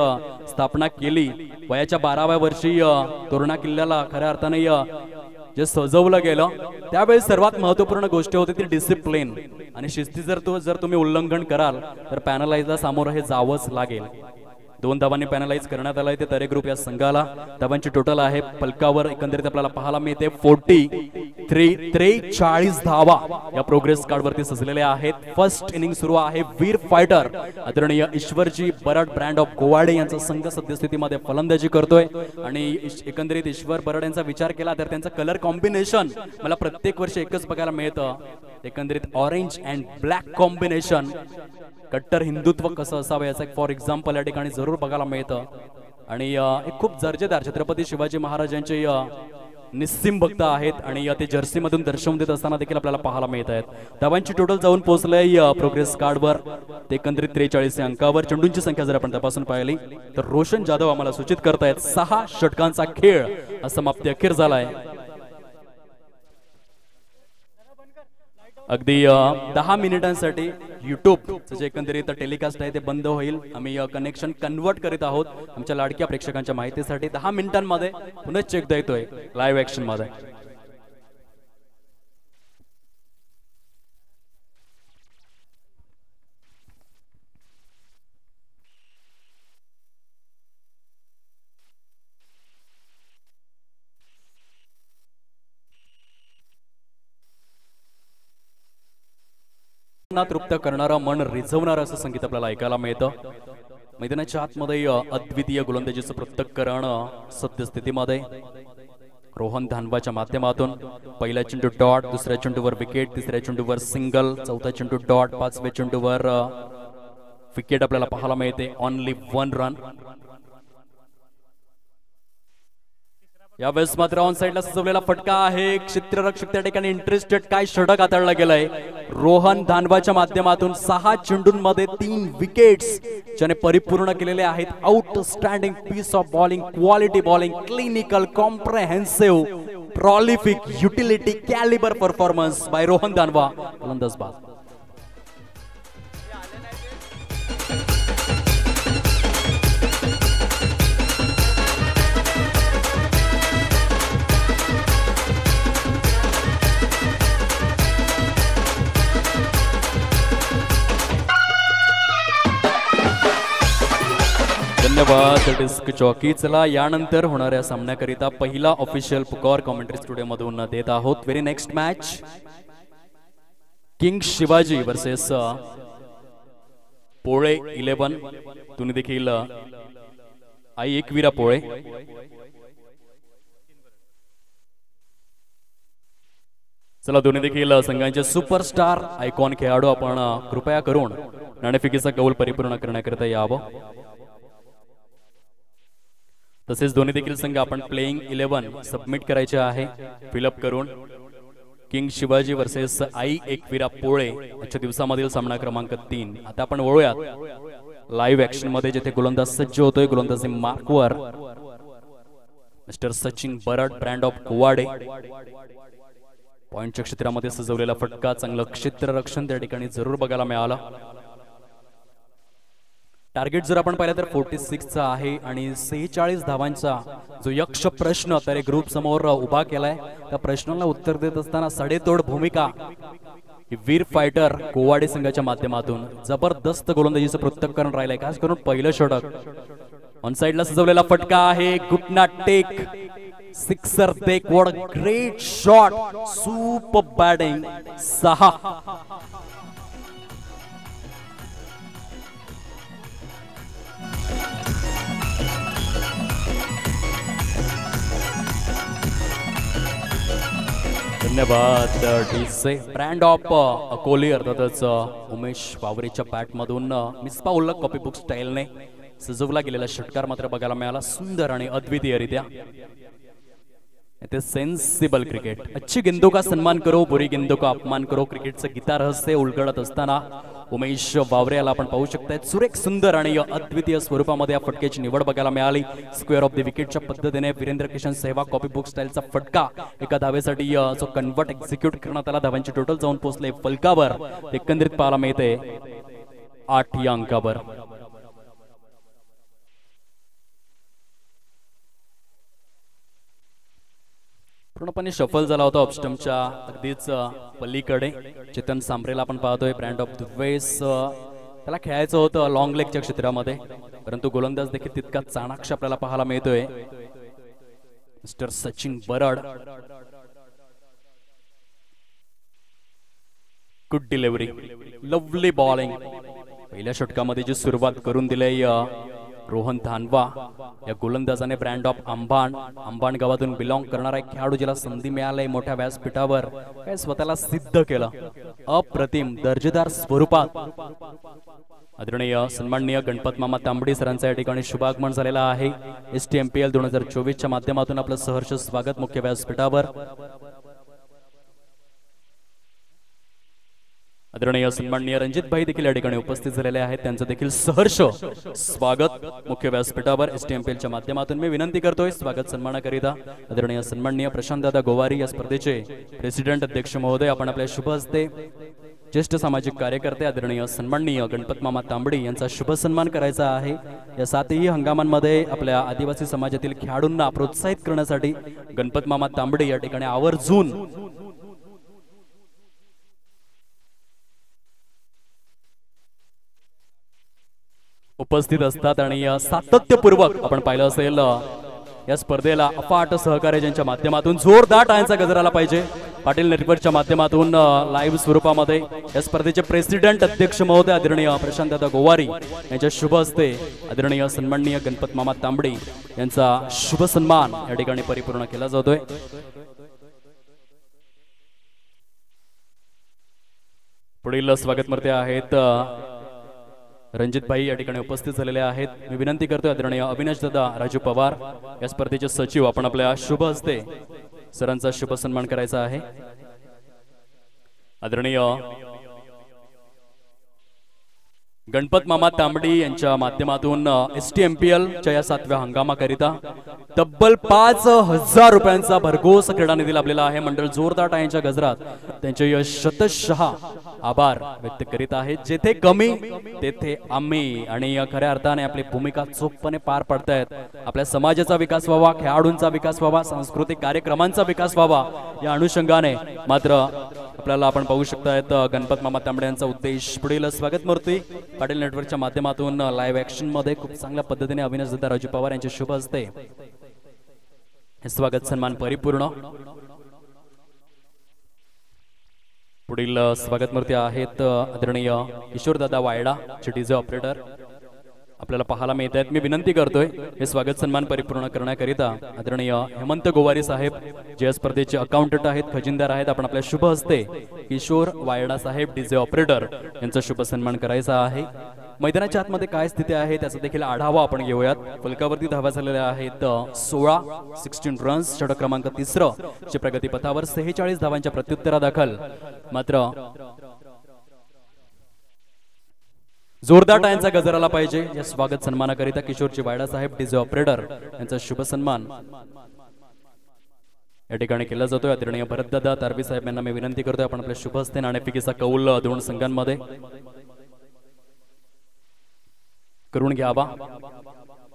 [SPEAKER 1] स्थापना केली, वयाच्या 12व्या वर्षी तोरणा किल्ल्याला खऱ्या अर्थाने जे सजवलं गेलं, त्यावेळी सर्वात महत्त्वपूर्ण गोष्ट होती ती डिसिप्लिन आणि शिस्ती. जर तुम्ही उल्लंघन कराल तर पॅनलाइजला सामोरं हे जावंच लागेल. 2 धावांनी पॅनलाइज करण्यात आलाय ते तरे ग्रुप या संघाला. धावांची टोटल आहे फलकावर एकंदरीत आपल्याला पाहायला मिळते 43 धावा या प्रोग्रेस कार्ड वरती सजलेल्या आहेत. फर्स्ट इनिंग सुरू आहे. वीर फायटर आदरणीय ईश्वरजी बरड ब्रँड ऑफ गोवाडे यांचा संघ सद्यस्थितीमध्ये फलंदाजी करतोय. आणि एकंदरीत ईश्वर बरड यांचा विचार केला तर त्यांचा कलर कॉम्बिनेशन मला प्रत्येक वर्षी एकच बघायला मिळतं, एकंदरीत ऑरेंज अँड ब्लॅक कॉम्बिनेशन. कट्टर हिंदुत्व कसं असावं याचं एक फॉर एक्झाम्पल या ठिकाणी जरूर बघायला मिळतं. आणि एक खूप दर्जेदार छत्रपती शिवाजी महाराजांचे निस्सीम भक्त आहेत आणि ते जर्सी मधून दर्शवून देत असताना देखील आपल्याला पाहायला मिळत आहेत. धावांची टोटल जाऊन पोहोचलंय प्रोग्रेस कार्डवर ते एकंदरीत 43 अंकावर. चेंडूंची संख्या जर आपण तपासून पाहिली तर रोशन जाधव आम्हाला सूचित करतायत 6 षटकांचा खेळ हा समाप्ती अखेर झालाय. अगदी 10 मिनिटांसाठी युट्यूब जे एकंदरीत टेलिकास्ट आहे ते बंद होईल. आम्ही कनेक्शन कन्वर्ट करीत आहोत आमच्या लाडक्या प्रेक्षकांच्या माहितीसाठी. 10 मिनिटांमध्ये पुन्हा चेक देतोय लाईव्ह ऍक्शन मध्ये. सगळ्यांना तृप्त करणारं, मन रिझवणारं असं संगीत आपल्याला ऐकायला मिळतं. मैदानाच्या आतमध्ये अद्वितीय गोलंदाजीचं पृथक्करण सद्यस्थितीमध्ये रोहन धानवाच्या माध्यमातून पहिल्या चेंडू डॉट, दुसऱ्या चेंडूवर विकेट, तिसऱ्या चेंडूवर सिंगल, चौथा चेंडू डॉट, पाचव्या चेंडूवर विकेट आपल्याला पाहायला मिळते. Only 1 run. यावेळेस मात्र ऑन साइडला सजवलेला फटका आहे. क्षेत्ररक्षक त्या ठिकाणी इंटरेस्टेड. काय षटक हाताळला गेलाय रोहन धानवाच्या माध्यमातून. 6 चेंडूंमध्ये 3 विकेट्स ज्याने परिपूर्ण केलेले आहेत. Outstanding piece of bowling, quality bowling, clinical, comprehensive, prolific, utility, calibre performance by Rohan Dhanwa, फलंदाज. धन्यवाद डिस्क चौकी. चला यानंतर होणाऱ्या सामन्याकरिता पहिला ऑफिशियल पुकार कॉमेंट्री स्टुडिओ मधून देत आहोत. Very next match king Shivaji versus पोळे 11. तुम्ही देखील आई एकवीरा पोळे. चला दोन्ही देखील संघांचे सुपरस्टार आयकॉन खेळाडू. आपण कृपया करून नाणेफेकीचा कौल परिपूर्ण करण्याकरिता यावं. तसेच दोन्ही देखील संघ आपण प्लेइंग 11 सबमिट करायचे आहे फिलअप करून. King Shivaji versus I Ekvira पोळे आजच्या दिवसामधील सामना क्रमांक 3. आता आपण वळूयात लाईव्ह ऍक्शन मध्ये, जिथे गोलंदाज सज्ज होतोय. गोलंदाजी मार्कवर mister Sachin Barad, brand of कुवाडे. पॉइंटच्या क्षेत्रामध्ये सजवलेला फटका, चांगलं क्षेत्ररक्षण त्या ठिकाणी जरूर बघायला मिळालं. टार्गेट जर आपण पाहिलं तर 46चा आहे आणि 46 धावांचा जो यक्ष प्रश्न तर ग्रुप समोर उभा केलाय. त्या प्रश्नाला उत्तर देत असताना सडेतोड भूमिका वीर फायटर कोवाडे संघाच्या माध्यमातून जबरदस्त गोलंदाजीचं पृथक्करण राहिलंय. खास करून पहिलं षटक ऑन साइडला सजवलेला फटका आहे. गुटना टेक, सिक्सर देक. What a great shot, super batting. 6. धन्यवाद डीसे. ब्रँड ऑफ अकोली अर्थातच उमेश वावरेच्या बॅट मधून मिसपा उल्लक कॉपी बुक स्टाईलने सजवला गेलेला षटकार मात्र बघायला मिळाला. सुंदर आणि अद्वितीयरित्या. Sensible cricket. अच्छी गेंदों का सम्मान करो, बुरी गेंदों का अपमान करो. क्रिकेटचं गीता रहस्य उलगडत असताना उमेश वावरे याला आपण पाहू शकताय. सुरेख, सुंदर आणि अद्वितीय स्वरूपामध्ये या फटक्याची निवड बघायला मिळाली. स्क्वेअर ऑफ द विकेटच्या पद्धतीने वीरेंद्र किशन सहवाग कॉपी बुक स्टाईलचा फटका एका धावेसाठी जो कन्वर्ट एक्झिक्यूट करण्यात आला. धावांची टोटल जाऊन पोहोचले फलकावर. एकंदरीत पाहायला मिळते 8 या अंकावर. पूर्णपणे शफल झाला होता ऑफस्टमच्या अगदीच पलीकडे. चेतन सांबरेला आपण पाहतोय. ब्रँड ऑफ दुवेस त्याला खेळायचं होतं लॉंग लेगच्या क्षेत्रामध्ये, परंतु गोलंदाज देखील तितका चाणाक्ष आपल्याला पाहायला मिळतोय. Mister Sachin Barad. Good delivery, lovely bowling. पहिल्या षटकामध्ये जी सुरुवात करून दिली रोहन धानवा या गोलंदाजाने. ब्रँड ऑफ अंबाण गावातून बिलॉंग करणारा एक खेळाडू, ज्याला संधी मिळाली मोठ्या व्यासपीठावर, काय स्वतःला सिद्ध केलं अप्रतिम दर्जेदार स्वरूपात. आदरणीय सन्माननीय गणपत मामा तांबडी सरांचा या ठिकाणी शुभागमन झालेला आहे. STMPL 2024च्या माध्यमातून आपलं सहर्ष स्वागत मुख्य व्यासपीठावर. आदरणीय सन्माननीय रणजित भाई देखील या ठिकाणी उपस्थित झालेले आहेत. त्यांचं देखील सहर्ष स्वागत मुख्य व्यासपीठावर STMPLच्या माध्यमातून मी विनंती करतोय स्वागत सन्मानाकरिता. आदरणीय सन्माननीय प्रशांत दादा गोवारी या स्पर्धेचे प्रेसिडेंट अध्यक्ष महोदय, आपण आपल्या शुभ हस्ते ज्येष्ठ सामाजिक कार्यकर्ते आदरणीय सन्माननीय गणपत मामा तांबडी यांचा शुभ सन्मान करायचा आहे. या 7ही हंगामांमध्ये आपल्या आदिवासी समाजातील खेळाडूंना प्रोत्साहित करण्यासाठी गणपत मामा तांबडी या ठिकाणी आवर्जून उपस्थित असतात आणि सातत्यपूर्वक आपण पाहिलं असेल या स्पर्धेला अफाट सहकार्य ज्यांच्या माध्यमातून जोरदार टाळ्यांचा गजर आला पाहिजे. पाटील नेटवर्कच्या माध्यमातून लाईव्ह स्वरूपामध्ये या स्पर्धेचे प्रेसिडेंट अध्यक्ष महोदय आदरणीय प्रशांत दादा गोवारी यांच्या शुभ हस्ते आदरणीय सन्माननीय गणपत मामा तांबडी यांचा शुभ सन्मान या ठिकाणी परिपूर्ण केला जातोय. पुढील स्वागतमर्ते आहेत रणजित भाई या ठिकाणी उपस्थित झालेले आहेत. मी विनंती करतोय आदरणीय अविनाश दादा राजू पवार या स्पर्धेचे सचिव आपण आपल्या शुभ हस्ते सरांचा शुभ सन्मान करायचा आहे. आदरणीय गणपत मामा तांबडी यांच्या माध्यमातून STMPL च्या या 7व्या हंगामाकरिता तब्बल 5,000 रुपयांचा भरघोस क्रीडा निधी लाभलेला आहे. मंडळ जोरदार टाळ्यांच्या गजरात त्यांचे शतशः आभार व्यक्त करीत आहेत. जेथे कमी तेथे आम्ही आणि खऱ्या अर्थाने आपली भूमिका चोखपणे पार पडतायत. आपल्या समाजाचा विकास व्हावा, खेळाडूंचा विकास व्हावा, सांस्कृतिक कार्यक्रमांचा विकास व्हावा या अनुषंगाने मात्र आपल्याला आपण पाहू शकतायत गणपत मामा तांबडे यांचा उद्देश. पुढील स्वागत मूर्ती पाटील नेटवर्कच्या माध्यमातून लाईव्ह ऍक्शन मध्ये खूप चांगल्या पद्धतीने अविनाश दादा राजू पवार यांच्या शुभ हस्ते हे स्वागत सन्मान परिपूर्ण. पुढील स्वागत मूर्ती आहेत आदरणीय किशोरदादा वायडा डीजे ऑपरेटर आपल्याला पाहायला मिळत आहेत. मी विनंती करतोय हे स्वागत सन्मान परिपूर्ण करण्याकरिता आदरणीय हेमंत गोवारी साहेब जे या स्पर्धेचे अकाउंटंट आहेत, खजिनदार आहेत, आपण आपल्या शुभ हस्ते किशोर वायडा साहेब डीजे ऑपरेटर यांचा शुभ सन्मान करायचा आहे. मैदानाच्या आतमध्ये काय स्थिती आहे त्याचा देखील आढावा आपण घेऊयात. फलकावरती धावा झालेल्या आहेत 16 रन्स. षटक क्रमांक 3 चे प्रगती पथावर 46 धावांच्या प्रत्युत्तरादाखल मात्र जोरदार टाळ्यांचा गजर आला पाहिजे या स्वागत सन्मानाकरिता किशोरजी वायडा साहेब डीजे ऑपरेटर यांचा शुभ सन्मान या ठिकाणी केला जातोय. आदरणीय भरतदादा तारवी साहेब यांना मी विनंती करतोय आपण आपल्या शुभ हस्ते नाणेफेकीचा कौल दोन संघांमध्ये करून घ्यावा.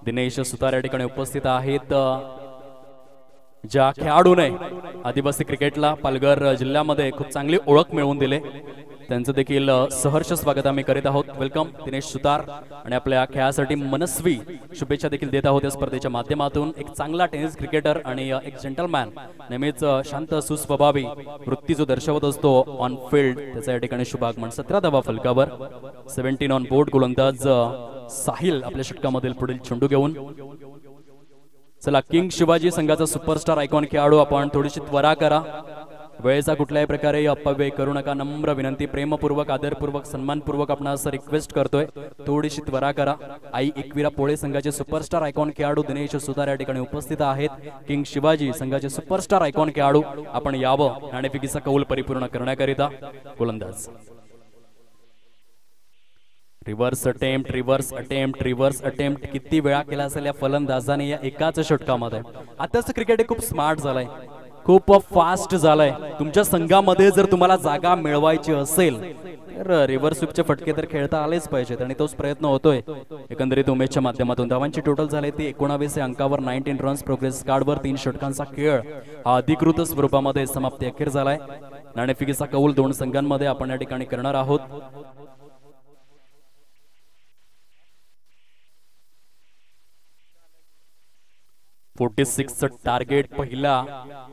[SPEAKER 1] दिनेश सुतार या ठिकाणी उपस्थित आहेत. ज्या खेळाडूने आदिवासी क्रिकेटला पालघर जिल्ह्यामध्ये खूप चांगली ओळख मिळवून दिले त्यांचं देखील सहर्ष स्वागत आम्ही करीत आहोत. वेलकम दिनेश सुतार. आणि आपल्या खेळासाठी मनस्वी शुभेच्छा देखील देत आहोत या स्पर्धेच्या माध्यमातून. एक चांगला टेनिस क्रिकेटर आणि एक जेंटलमॅन, नेहमीच शांत सुस्वभावी वृत्ती जो दर्शवत असतो ऑन फील्ड, त्याचा या ठिकाणी शुभागमन. 17 धावा फलकावर, 17 ऑन बोर्ड. गोलंदाज साहिल आपल्या षटकामधील पुढील चेंडू घेऊन. चला, किंग शिवाजी संघाचा सुपरस्टार आयकॉन खेळाडू, आपण थोडीशी त्वरा करा. वेळेचा कुठल्याही प्रकारे अपव्यय करू नका. नम्र विनंती, प्रेमपूर्वक, आदरपूर्वक, सन्मानपूर्वक आपण असं रिक्वेस्ट करतोय, थोडीशी त्वरा करा. आई एकविरा पोळे संघाचे सुपरस्टार आयकॉन खेळाडू दिनेश सुतार या ठिकाणी उपस्थित आहेत. किंग शिवाजी संघाचे सुपरस्टार आयकॉन खेळाडू आपण यावं नाणेफेकीचा कौल परिपूर्ण करण्याकरिता. गोलंदाज reverse attempt, reverse attempt, reverse attempt. किती वेळा केला असेल या फलंदाजाने या एकाच षटकामध्ये. आताच क्रिकेट हे खूप स्मार्ट झालंय, खूप फास्ट झालंय. तुमच्या संघामध्ये जर तुम्हाला जागा मिळवायची असेल तर रिव्हर्स स्वीपचे फटके तर खेळता आलेच पाहिजेत आणि तोच प्रयत्न होतोय. एकंदरीत उमेशच्या माध्यमातून धावांची टोटल झाले ती 19 अंकावर 19 रन्स. प्रोग्रेस कार्डवर 3 षटकांचा खेळ हा अधिकृत स्वरूपामध्ये समाप्ती अखेर झालाय. नाणेफेकीचा कौल दोन संघांमध्ये आपण या ठिकाणी करणार आहोत. 46 टार्गेट. पहिला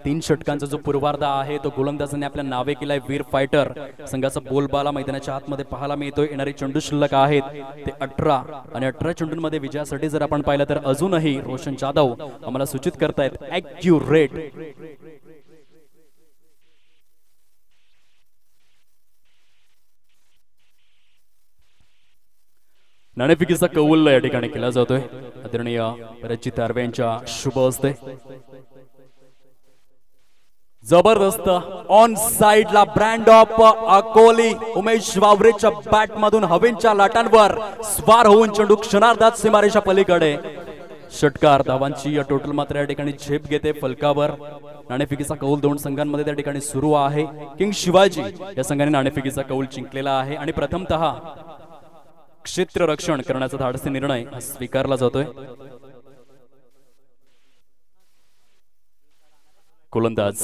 [SPEAKER 1] 3 षटकांचा जो पूर्वार्ध आहे तो गोलंदाजाने आपल्या नावे केलाय. वीर फायटर संघाचा बोलबाला मैदानाच्या आतमध्ये पाहायला मिळतोय. येणारी चेंडू शिल्लक आहेत ते 18 आणि 18 चेंडूंमध्ये विजयासाठी जर आपण पाहिलं तर अजूनही रोशन जाधव आम्हाला सूचित करतायत ॲक्युरेट. नाणेफेकीचा कौल या ठिकाणी केला जातोय आदरणीय रचित तारवे यांच्या शुभ हस्ते. जबरदस्त ऑन साइडला ब्रँड ऑफ अकोली उमेश वावरेच्या बॅट मधून हवेच्या लाटांवर स्वार होऊन चेंडू क्षणार्धात सीमारेषा पलीकडे. षटकार. धावांची या टोटल मात्र या ठिकाणी झेप घेते फलकावर. नाणेफेकीचा कौल दोन संघांमध्ये त्या ठिकाणी सुरू आहे. किंग शिवाजी या संघाने नाणेफेकीचा कौल जिंकलेला आहे आणि प्रथमतः क्षेत्र रक्षण करण्याचा धाडसी निर्णय स्वीकारला जातोय. गोलंदाज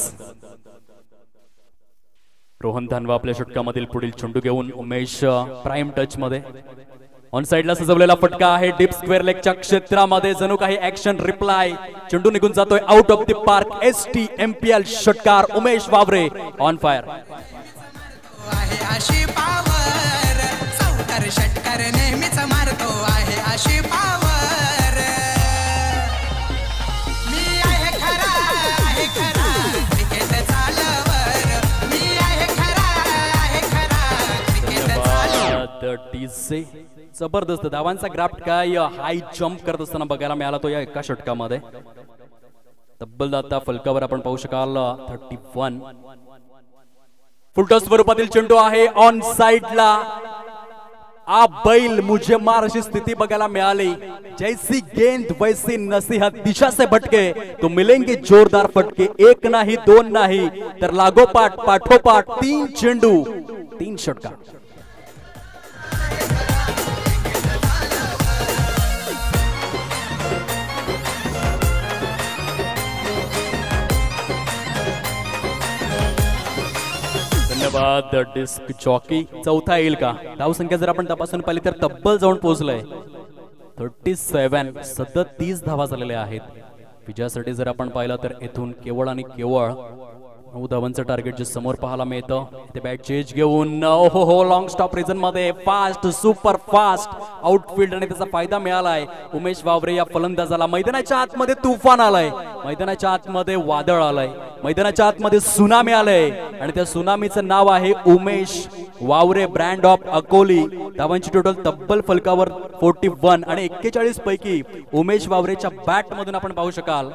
[SPEAKER 1] रोहन धानवा आपल्या षटकामधील पुढील चेंडू घेऊन. उमेश प्राइम टच मध्ये ऑन साइडला सजवलेला फटका आहे डीप स्क्वेअर लेगच्या क्षेत्रामध्ये, जणू काही ऍक्शन रिप्लाय. चेंडू निघून जातोय out of the park. STMPL षटकार उमेश वावरे ऑन फायर.
[SPEAKER 4] आहे अशी पावर चौकार षटकार नेहमीच मारतो आहे अशी पावर. मी आहे खरा क्रिकेट चालवर. मी आहे खरा क्रिकेट चालवर.
[SPEAKER 1] डीजे जबरदस्त धावांचा ग्राफ्ट काय हाय जंप करत असताना बघायला मिळाला तो या एका षटकामध्ये. तब्बल दाता फलकावर आपण पाहू शकाल 31. फुलटॉस स्वरूपातील चेंडू आहे ऑन साइडला. आ बैल मुझे मार अशी स्थिती बघायला मिळाली. जैसी गेंद वैसी नसीहत, दिशा से भटके तो मिलेंगे जोरदार फटके. एक नाही दोन नाही तर लागोपाठ पाठोपाठ 3 चेंडू 3 षटकार. धन्यवाद डिस्क जॉकी. चौथा येईल का? धावसंख्या जर आपण तपासून पाहिली तर तब्बल जाऊन पोहोचलंय 37. सतत 30 धावा झालेल्या आहेत. विजयासाठी जर आपण पाहिलं तर येथून केवळ आणि केवळ 9 धावांचं टार्गेट जे समोर पाहायला मिळतं. ते बॅट चेंज घेऊन हो लॉंग स्टॉप रिजन मध्ये फास्ट सुपर फास्ट आउटफील्ड आणि त्याचा फायदा मिळालाय उमेश वावरे या फलंदाजाला. मैदानाच्या आतमध्ये तुफान आलाय, मैदानाच्या आतमध्ये वादळ आलंय, मैदानाच्या आतमध्ये सुनामी आलंय आणि त्या सुनामीचं नाव आहे उमेश वावरे ब्रँड ऑफ अकोली. धावांची टोटल तब्बल फलकावर 41 आणि 41 पैकी उमेश वावरेच्या बॅट मधून आपण पाहू शकाल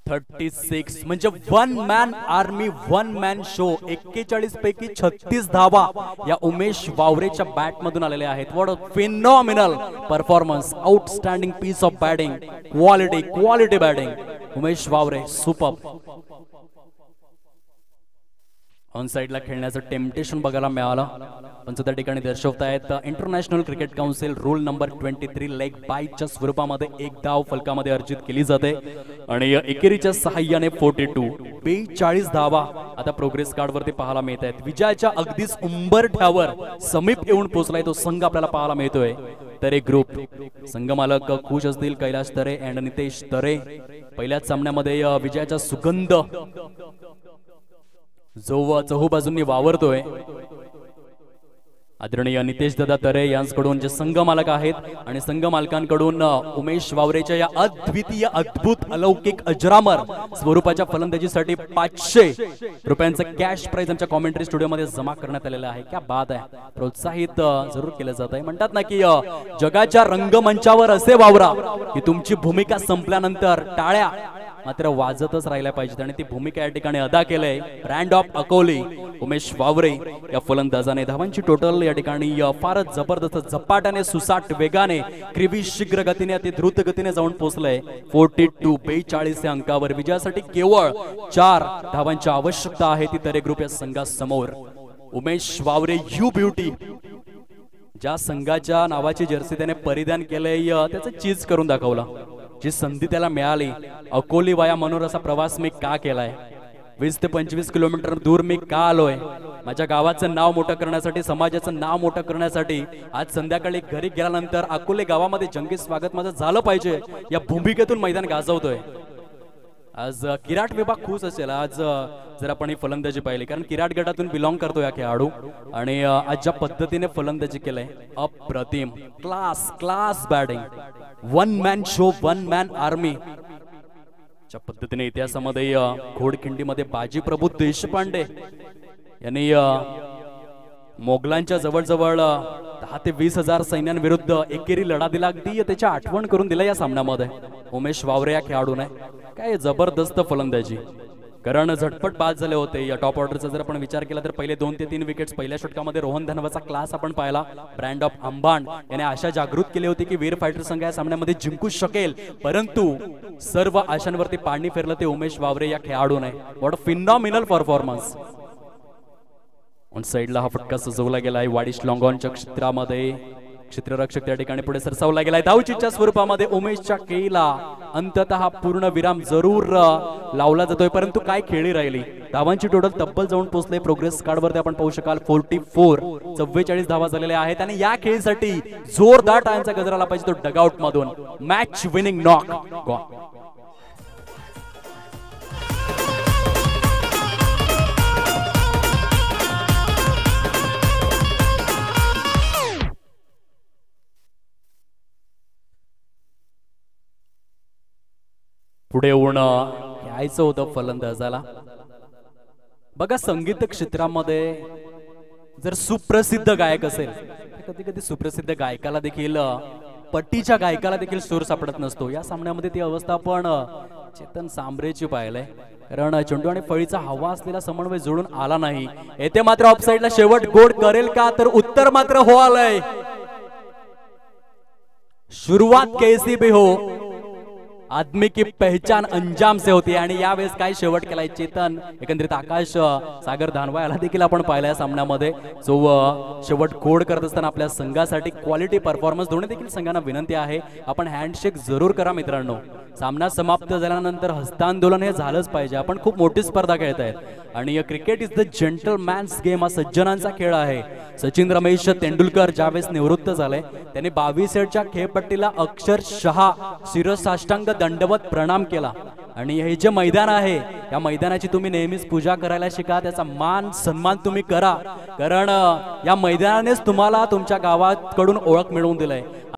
[SPEAKER 1] 36 म्हणजे 1 मॅन आर्मी 1 मॅन शो. 41 पैकी 36 धावा या उमेश वावरेच्या बॅट मधून आलेल्या आहेत. What a phenomenal performance, outstanding piece of batting, quality batting. Umesh Waware superb. On साइडला खेळण्याचं टेम्पटेशन बघायला मिळालं, पण त्या ठिकाणी दर्शवतायत International Cricket Council rule number 23 leg बायच्या स्वरूपामध्ये 1 धाव फलकामध्ये अर्जित केली जाते आणि एकेरीच्या सहाय्याने 42 धावा आता प्रोग्रेस कार्ड वरती पाहायला मिळत आहेत. विजयाच्या अगदीच उंबरठ्यावर समीप येऊन पोहोचलाय तो संघ आपल्याला पाहायला मिळतोय. तरे ग्रुप संघ मालक खुश असतील. कैलाश तरे अँड नितेश तरे. पहिल्याच सामन्यामध्ये विजयाचा सुगंध जो चहूबाजूंनी वावरतोय. आदरणीय नितेश दादा तरे यांच्याकडून जे संघ मालक आहेत आणि संघ मालकांकडून उमेश वावरेच्या या अद्वितीय अद्भुत अलौकिक अजरामर स्वरूपाच्या फलंदाजीसाठी 500 रुपयांचा कॅश प्राइज आमच्या कॉमेंट्री स्टुडिओमध्ये जमा करण्यात आलेला आहे. क्या बात आहे. प्रोत्साहित जरूर केलं जात आहे. म्हणतात ना की जगाच्या रंगमंचावर असे वावरा की तुमची भूमिका संपल्यानंतर टाळ्या मात्र वाजतच राहिल्या पाहिजेत आणि ती भूमिका या ठिकाणी अदा केलंय ब्रँड ऑफ अकोली उमेश वावरे या फलंदाजाने. धावांची टोटल या ठिकाणी फारच जबरदस्त झपाट्याने सुसाट वेगाने क्रिवी शीघ्र गतीने अति द्रुत गतीने जाऊन पोहोचलंय 42 या अंकावर. विजयासाठी केवळ 4 धावांची आवश्यकता आहे ती तरे ग्रुप या संघासमोर. उमेश वावरे यू ब्युटी ज्या संघाच्या नावाची जर्सी त्याने परिधान केलंय त्याचं चीज करून दाखवलं. जी संधी त्याला मिळाली अकोली वाया मनोर असा प्रवास मी का केलाय, 20 ते 25 किलोमीटर दूर मी का आलोय, माझ्या गावाचं नाव मोठं करण्यासाठी, समाजाचं नाव मोठं करण्यासाठी. आज संध्याकाळी घरी गेल्यानंतर अकोले गावामध्ये जंगी स्वागत माझं झालं पाहिजे या भूमिकेतून मैदान गाजवतोय. आज किराट विभाग खुश असेल आज जर आपण ही फलंदाजी पाहिली, कारण किराट गटातून बिलॉंग करतो या खेळाडू आणि आज ज्या पद्धतीने फलंदाजी केलंय अप्रतिम. Class batting, 1 man show 1 man army च्या पद्धतीने इतिहासामध्ये घोडखिंडीमध्ये बाजी प्रभू देशपांडे यांनी मोगलांच्या जवळजवळ 10 ते 20 हजार सैन्यांविरुद्ध एकेरी लढा दिला. अगदी त्याची आठवण करून दिला या सामन्यामध्ये उमेश वावरे या खेळाडूने. काय जबरदस्त फलंदाजी, कारण झटपट बाद झाले होते. या टॉप ऑर्डरचा जर आपण विचार केला तर पहिले 2 ते 3 विकेट्स पहिल्या षटकामध्ये रोहन धनवाचा क्लास आपण पाहिला. ब्रँड ऑफ अंबाण याने आशा जागृत केली होती की वीर फायटर संघ या सामन्यामध्ये जिंकू शकेल, परंतु सर्व आशांवरती पाणी फेरलं ते उमेश वावरे या खेळाडूने. What a phenomenal performance. On साइडला हा फटका सजवला गेलाय वाडिश लॉंगॉनच्या क्षेत्रामध्ये. क्षेत्ररक्षक त्या ठिकाणी पुढे सरसावला गेलाय. धावचीच्या स्वरूपामध्ये उमेशच्या खेळीला अंततः पूर्ण विराम जरूर लावला जातोय, परंतु काय खेळी राहिली. धावांची टोटल तब्बल जाऊन पोहोचले. प्रोग्रेस कार्डवरती आपण पाहू शकाल 44 धावा झालेल्या आहेत आणि या खेळीसाठी जोरदार टाळ्यांचा गजर आला पाहिजे तो डगआउट मधून. Match winning knock. पुढे येऊन यायचं होतं फलंदाजाला. बघा संगीत क्षेत्रामध्ये जर सुप्रसिद्ध गायक असेल कधी कधी सुप्रसिद्ध गायकाला देखील पट्टीच्या गायकाला देखील सूर सापडत नसतो. या सामन्यामध्ये ती अवस्था आपण चेतन सांबरेची पाहिलंय. कारण चेंडू आणि फळीचा हवा असलेला समन्वय जोडून आला नाही. येथे मात्र ऑफसाईडला शेवट गोड करेल का तर उत्तर मात्र हो आलंय. शुरुआत कैसी भी हो आदमी की पहचान अंजाम से होती आणि यावेळेस काय शेवट केलाय चेतन एकंदरीत आकाश सागर धानवा याला देखील आपण पाहिलं या सामन्यामध्ये जो शेवट गोड करत असताना आपल्या संघासाठी क्वालिटी परफॉर्मन्स दोन्ही देखील संघांना विनंती आहे आपण हँडशेक जरूर करा मित्रांनो. सामना समाप्त झाल्यानंतर हस्तांदोलन हे झालंच पाहिजे. आपण खूप मोठी स्पर्धा खेळत आहेत आणि क्रिकेट इज द जेंटलमॅन्स गेम. हा सज्जनांचा खेळ आहे. सचिन रमेश तेंडुलकर ज्यावेळेस निवृत्त झाले त्यांनी 22 एडच्या खेळपट्टीला अक्षरशः शिरसाष्टांग दंडवत प्रणाम केला. आणि हे जे मैदान आहे या मैदानाची तुम्ही नेहमीच पूजा करायला शिका. त्याचा मान सन्मान तुम्ही करा कारण या मैदानानेच तुम्हाला तुमच्या गावाकडून ओळख मिळवून दिलंय.